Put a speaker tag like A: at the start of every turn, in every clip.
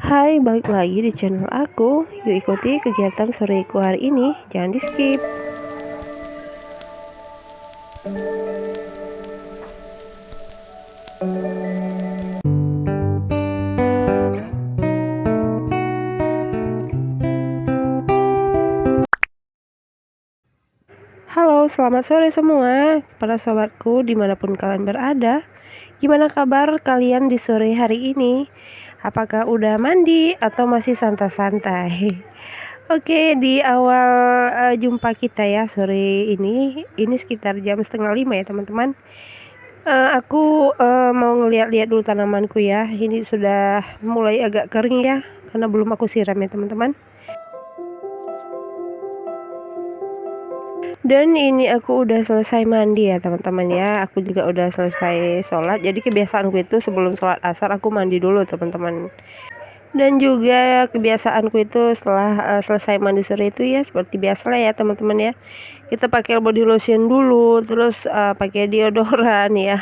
A: Hai, balik lagi di channel aku. Yuk ikuti kegiatan soreku hari ini. Jangan di skip. Halo, selamat sore semua para sobatku dimanapun kalian berada. Gimana kabar kalian di sore hari ini? Apakah udah mandi atau masih santai-santai? Oke, di awal jumpa kita ya sore ini sekitar jam 4:30 ya teman-teman. Aku mau ngeliat-liat dulu tanamanku ya. Ini sudah mulai agak kering ya, karena belum aku siram ya teman-teman. Dan ini aku udah selesai mandi ya teman-teman ya. Aku juga udah selesai sholat. Jadi kebiasaanku itu sebelum sholat asar aku mandi dulu teman-teman. Dan juga kebiasaanku itu setelah selesai mandi sore itu ya seperti biasa lah ya teman-teman ya. Kita pakai body lotion dulu, terus pakai deodoran ya.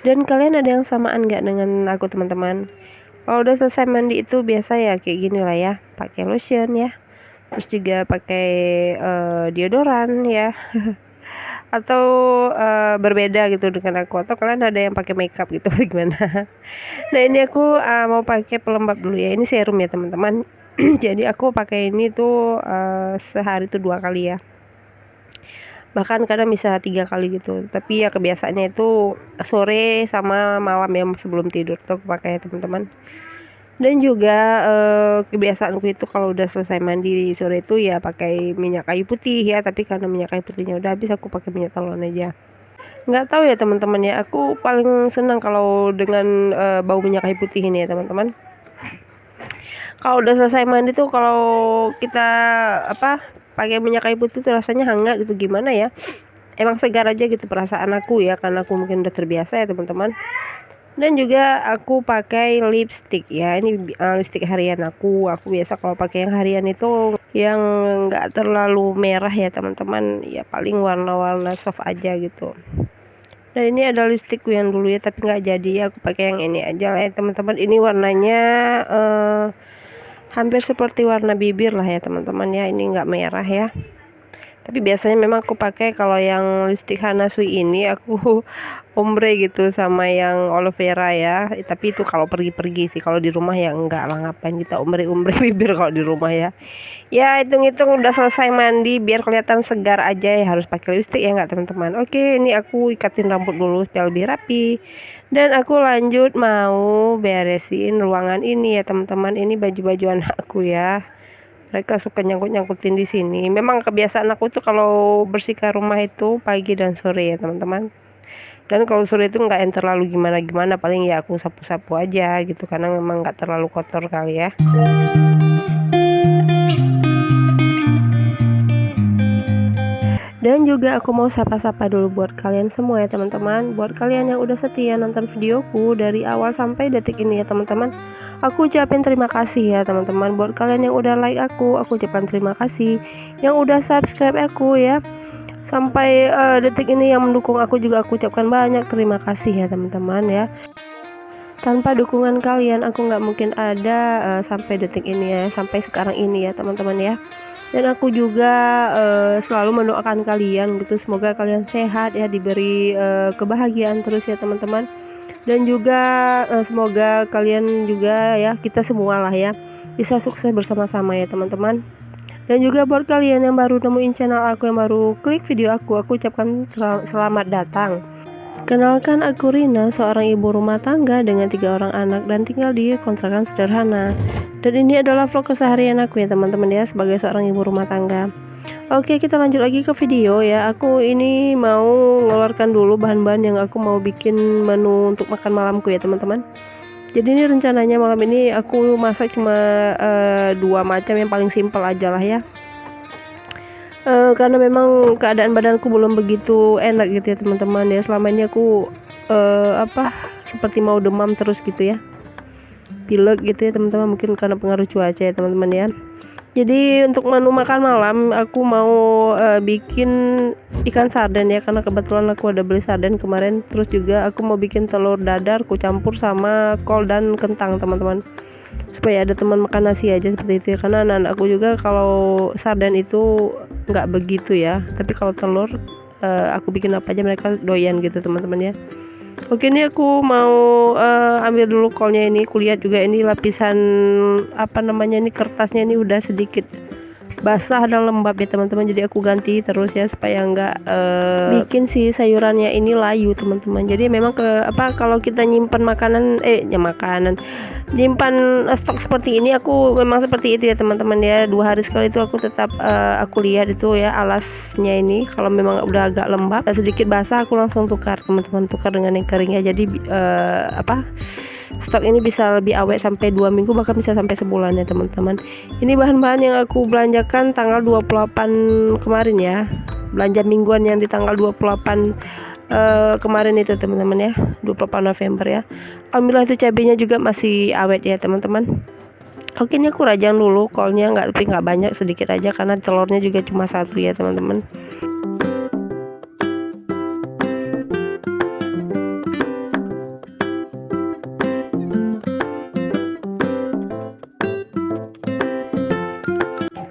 A: Dan kalian ada yang samaan nggak dengan aku teman-teman? Kalau udah selesai mandi itu biasa ya kayak gini lah ya, pakai lotion ya. Terus juga pakai deodoran ya. Atau berbeda gitu dengan aku, atau kalian ada yang pakai makeup gitu gimana? Nah ini aku mau pakai pelembab dulu ya. Ini serum ya teman-teman. Jadi aku pakai ini tuh sehari tuh 2 kali ya, bahkan kadang bisa 3 kali gitu. Tapi ya kebiasaannya itu sore sama malam ya sebelum tidur tuh aku pakai teman-teman. Dan juga kebiasaanku itu kalau udah selesai mandi sore itu ya pakai minyak kayu putih ya. Tapi karena minyak kayu putihnya udah habis, aku pakai minyak telon aja. Nggak tahu ya teman-teman ya, aku paling senang kalau dengan bau minyak kayu putih ini ya teman-teman. Kalau udah selesai mandi tuh kalau kita pakai minyak kayu putih tuh rasanya hangat gitu, gimana ya, emang segar aja gitu perasaan aku ya, karena aku mungkin udah terbiasa ya teman-teman. Dan juga aku pakai lipstick ya. Ini lipstick harian aku biasa kalau pakai yang harian itu yang nggak terlalu merah ya teman-teman ya, paling warna-warna soft aja gitu. Dan ini ada lipstickku yang dulu ya tapi nggak jadi ya, aku pakai yang ini aja lah ya teman-teman. Ini warnanya hampir seperti warna bibir lah ya teman-teman ya, ini nggak merah ya. Tapi biasanya memang aku pakai kalau yang lipstick Hana Sui ini aku ombre gitu sama yang aloe vera ya. Tapi itu kalau pergi-pergi sih, kalau di rumah ya enggak lah, ngapain kita ombre-ombre bibir kalau di rumah ya. Ya hitung-hitung udah selesai mandi, biar kelihatan segar aja ya harus pakai lipstick ya enggak teman-teman. Oke, ini aku ikatin rambut dulu supaya lebih rapi. Dan aku lanjut mau beresin ruangan ini ya teman-teman. Ini baju-baju anakku ya. Mereka suka nyangkut-nyangkutin di sini. Memang kebiasaan aku tuh kalau bersihkan rumah itu pagi dan sore ya teman-teman. Dan kalau sore itu nggak yang terlalu gimana-gimana, paling ya aku sapu-sapu aja gitu, karena memang nggak terlalu kotor kali ya. Dan juga aku mau sapa-sapa dulu buat kalian semua ya teman-teman. Buat kalian yang udah setia nonton videoku dari awal sampai detik ini ya teman-teman, aku ucapin terima kasih ya teman-teman. Buat kalian yang udah like aku ucapkan terima kasih. Yang udah subscribe aku ya sampai detik ini yang mendukung aku juga aku ucapkan banyak terima kasih ya teman-teman ya. Tanpa dukungan kalian aku nggak mungkin ada sampai detik ini ya, sampai sekarang ini ya teman-teman ya. Dan aku juga selalu mendoakan kalian gitu, semoga kalian sehat ya, diberi kebahagiaan terus ya teman-teman. Dan juga semoga kalian juga ya, kita semua lah ya, bisa sukses bersama-sama ya teman-teman. Dan juga buat kalian yang baru nemuin channel aku, yang baru klik video aku ucapkan selamat datang. Kenalkan, aku Rina, seorang ibu rumah tangga dengan 3 orang anak dan tinggal di kontrakan sederhana. Dan ini adalah vlog keseharian aku ya teman-teman ya, sebagai seorang ibu rumah tangga. Oke, kita lanjut lagi ke video ya. Aku ini mau ngeluarkan dulu bahan-bahan yang aku mau bikin menu untuk makan malamku ya teman-teman. Jadi ini rencananya malam ini aku masak cuma 2 macam yang paling simpel aja lah ya. Karena memang keadaan badanku belum begitu enak gitu ya teman-teman ya. Selama ini aku seperti mau demam terus gitu ya, pilek gitu ya teman-teman, mungkin karena pengaruh cuaca ya teman-teman ya. Jadi untuk menu makan malam aku mau bikin ikan sarden ya, karena kebetulan aku ada beli sarden kemarin. Terus juga aku mau bikin telur dadar, aku campur sama kol dan kentang teman-teman, supaya supaya ada teman makan nasi aja seperti itu ya, karena anak-anak aku juga kalau sarden itu nggak begitu ya, tapi kalau telur aku bikin apa aja mereka doyan gitu teman-teman ya. Oke, ini aku mau ambil dulu kolnya ini. Kulihat juga ini lapisan apa namanya ini, kertasnya ini udah sedikit basah dan lembab ya teman-teman, jadi aku ganti terus ya supaya enggak bikin si sayurannya ini layu teman-teman. Jadi memang kalau kita nyimpan makanan nyimpan stok seperti ini, aku memang seperti itu ya teman-teman ya. 2 hari sekali itu aku tetap aku lihat itu ya alasnya ini, kalau memang udah agak lembab dan sedikit basah aku langsung tukar teman-teman, tukar dengan yang kering ya. Jadi stok ini bisa lebih awet sampai 2 minggu, bahkan bisa sampai sebulan ya teman-teman. Ini bahan-bahan yang aku belanjakan tanggal 28 kemarin ya, belanja mingguan yang di tanggal 28 kemarin itu teman-teman ya, 28 November ya. Alhamdulillah itu cabenya juga masih awet ya teman-teman. Oke, ini aku rajang dulu kolnya, tapi nggak banyak, sedikit aja karena telurnya juga cuma 1 ya teman-teman.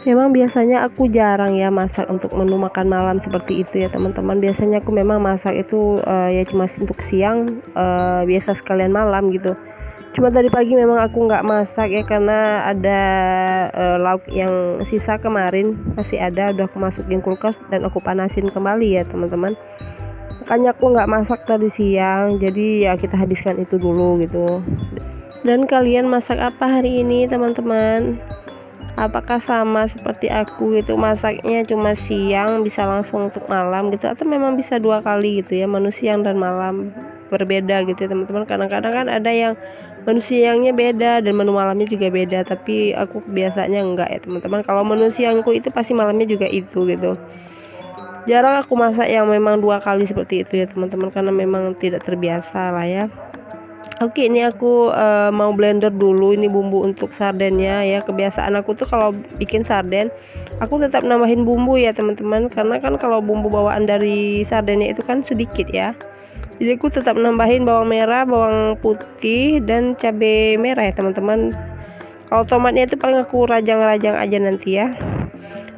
A: Memang biasanya aku jarang ya masak untuk menu makan malam seperti itu ya teman-teman. Biasanya aku memang masak itu ya cuma untuk siang, biasa sekalian malam gitu. Cuma tadi pagi memang aku nggak masak ya, karena ada lauk yang sisa kemarin masih ada, udah aku masukin kulkas dan aku panasin kembali ya teman-teman. Makanya aku nggak masak tadi siang, jadi ya kita habiskan itu dulu gitu. Dan kalian masak apa hari ini teman-teman? Apakah sama seperti aku gitu, masaknya cuma siang bisa langsung untuk malam gitu, atau memang bisa 2 kali gitu ya, menu siang dan malam berbeda gitu ya teman-teman. Kadang-kadang kan ada yang menu siangnya beda dan menu malamnya juga beda, tapi aku biasanya enggak ya teman-teman. Kalau menu siangku itu pasti malamnya juga itu gitu. Jarang aku masak yang memang 2 kali seperti itu ya teman-teman, karena memang tidak terbiasa lah ya. Oke, ini aku mau blender dulu ini bumbu untuk sardennya ya. Kebiasaan aku tuh kalau bikin sarden, aku tetap nambahin bumbu ya teman-teman, karena kan kalau bumbu bawaan dari sardennya itu kan sedikit ya. Jadi aku tetap nambahin bawang merah, bawang putih, dan cabai merah ya teman-teman. Kalau tomatnya itu paling aku rajang-rajang aja nanti ya.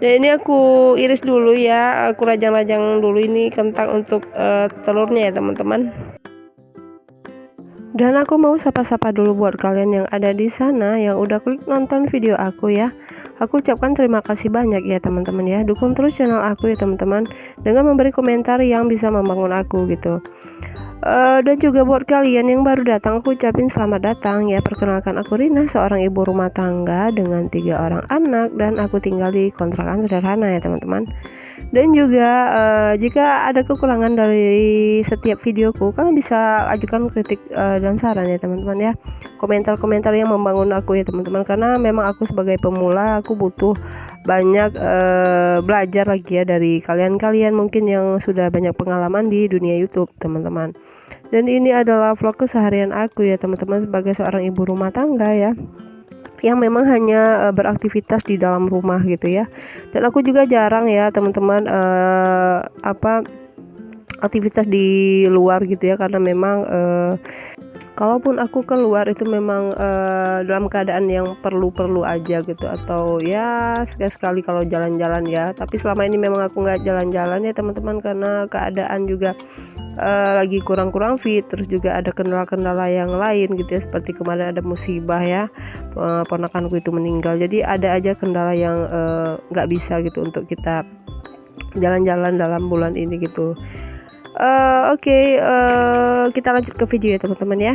A: Dan ini aku iris dulu ya, aku rajang-rajang dulu ini kentang untuk telurnya ya teman-teman. Dan aku mau sapa-sapa dulu buat kalian yang ada di sana yang udah klik nonton video aku ya. Aku ucapkan terima kasih banyak ya teman-teman ya. Dukung terus channel aku ya teman-teman, dengan memberi komentar yang bisa membangun aku gitu. Dan juga buat kalian yang baru datang, aku ucapin selamat datang ya. Perkenalkan, aku Rina, seorang ibu rumah tangga dengan 3 orang anak, dan aku tinggal di kontrakan sederhana ya teman-teman. Dan juga jika ada kekurangan dari setiap videoku, kalian bisa ajukan kritik dan saran ya teman-teman ya. Komentar-komentar yang membangun aku ya teman-teman, karena memang aku sebagai pemula, aku butuh banyak belajar lagi ya dari kalian-kalian mungkin yang sudah banyak pengalaman di dunia YouTube teman-teman. Dan ini adalah vlog keseharian aku ya teman-teman, sebagai seorang ibu rumah tangga ya, yang memang hanya beraktivitas di dalam rumah gitu ya. Dan aku juga jarang ya teman-teman aktivitas di luar gitu ya, karena memang kalaupun aku keluar itu memang dalam keadaan yang perlu aja gitu, atau ya sekali-sekali kalau jalan-jalan ya. Tapi selama ini memang aku nggak jalan-jalan ya teman-teman, karena keadaan juga lagi kurang fit, terus juga ada kendala-kendala yang lain gitu ya, seperti kemarin ada musibah ya, ponakanku itu meninggal. Jadi ada aja kendala yang nggak bisa gitu untuk kita jalan-jalan dalam bulan ini gitu. Oke, kita lanjut ke video ya teman-teman ya.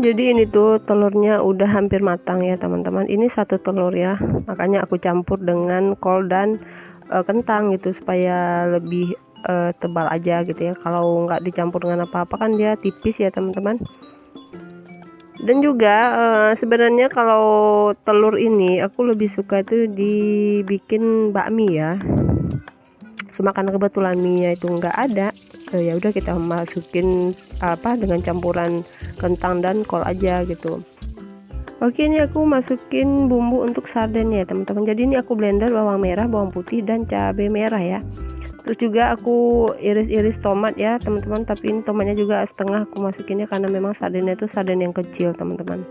A: Jadi ini tuh telurnya udah hampir matang ya teman-teman. Ini 1 telur ya, makanya aku campur dengan kol dan kentang gitu, supaya lebih tebal aja gitu ya. Kalau nggak dicampur dengan apa-apa kan dia tipis ya teman-teman. Dan juga sebenarnya kalau telur ini aku lebih suka itu dibikin bakmi ya. Cuma karena kebetulan mie itu nggak ada, ya udah kita masukin dengan campuran kentang dan kol aja gitu. Oke, ini aku masukin bumbu untuk sarden ya teman-teman. Jadi ini aku blender bawang merah, bawang putih, dan cabai merah ya. Terus juga aku iris-iris tomat ya teman-teman, tapi ini tomatnya juga setengah aku masukinnya karena memang sardennya itu sarden yang kecil teman-teman.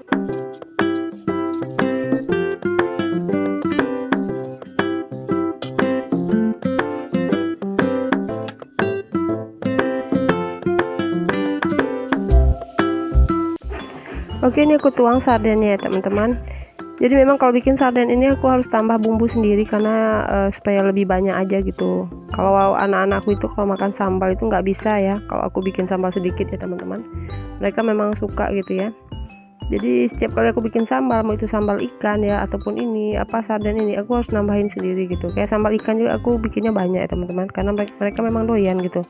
A: Oke, ini aku tuang sardennya ya teman-teman. Jadi memang kalau bikin sarden ini aku harus tambah bumbu sendiri karena supaya lebih banyak aja gitu. Kalau anak-anakku itu kalau makan sambal itu nggak bisa ya kalau aku bikin sambal sedikit ya teman-teman. Mereka memang suka gitu ya. Jadi setiap kali aku bikin sambal, mau itu sambal ikan ya ataupun ini apa sarden ini, aku harus nambahin sendiri gitu. Kayak sambal ikan juga aku bikinnya banyak ya teman-teman, karena mereka memang doyan gitu.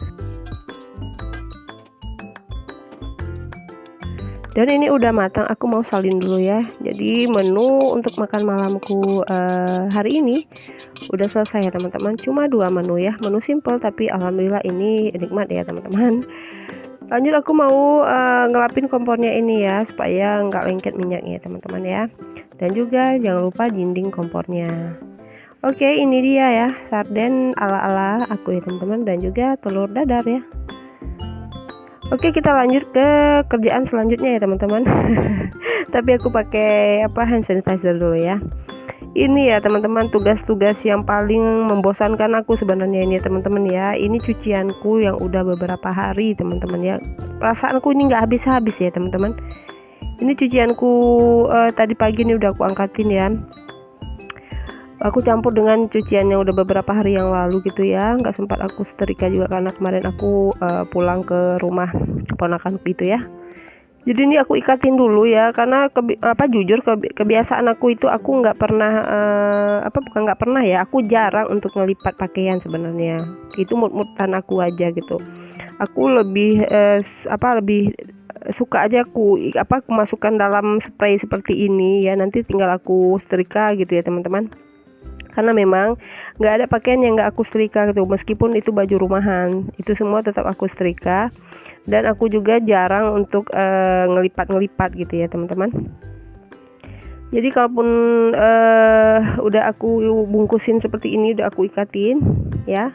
A: Dan ini udah matang, aku mau salin dulu ya. Jadi menu untuk makan malamku hari ini udah selesai ya teman-teman. Cuma 2 menu ya, menu simple tapi alhamdulillah ini nikmat ya teman-teman. Lanjut aku mau ngelapin kompornya ini ya supaya nggak lengket minyaknya teman-teman ya. Dan juga jangan lupa dinding kompornya. Oke, ini dia ya sarden ala-ala aku ya teman-teman, dan juga telur dadar ya. Oke, kita lanjut ke kerjaan selanjutnya ya teman-teman. Tapi aku pakai hand sanitizer dulu ya. Ini ya teman-teman, tugas-tugas yang paling membosankan aku sebenarnya ini ya teman-teman ya. Ini cucianku yang udah beberapa hari teman-teman ya. Perasaanku ini nggak habis-habis ya teman-teman. Ini cucianku tadi pagi ini udah aku angkatin ya. Aku campur dengan cucian yang udah beberapa hari yang lalu gitu ya, nggak sempat aku setrika juga karena kemarin aku pulang ke rumah keponakan gitu ya. Jadi ini aku ikatin dulu ya, karena jujur kebiasaan aku itu aku nggak pernah bukan nggak pernah ya, aku jarang untuk ngelipat pakaian sebenarnya. Itu mut-mutan aku aja gitu. Aku lebih lebih suka aja aku masukkan dalam spray seperti ini ya, nanti tinggal aku setrika gitu ya teman-teman. Karena memang nggak ada pakaian yang nggak aku setrika gitu, meskipun itu baju rumahan, itu semua tetap aku setrika. Dan aku juga jarang untuk ngelipat gitu ya teman-teman. Jadi kalaupun udah aku bungkusin seperti ini, udah aku ikatin ya,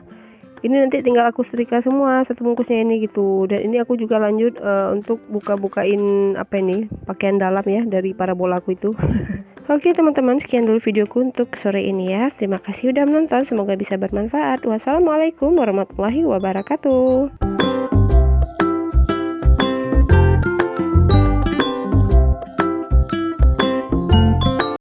A: ini nanti tinggal aku setrika semua satu bungkusnya ini gitu. Dan ini aku juga lanjut untuk buka-bukain pakaian dalam ya dari parabola aku itu. Oke teman-teman, sekian dulu videoku untuk sore ini ya. Terima kasih udah menonton, semoga bisa bermanfaat. Wassalamualaikum warahmatullahi wabarakatuh.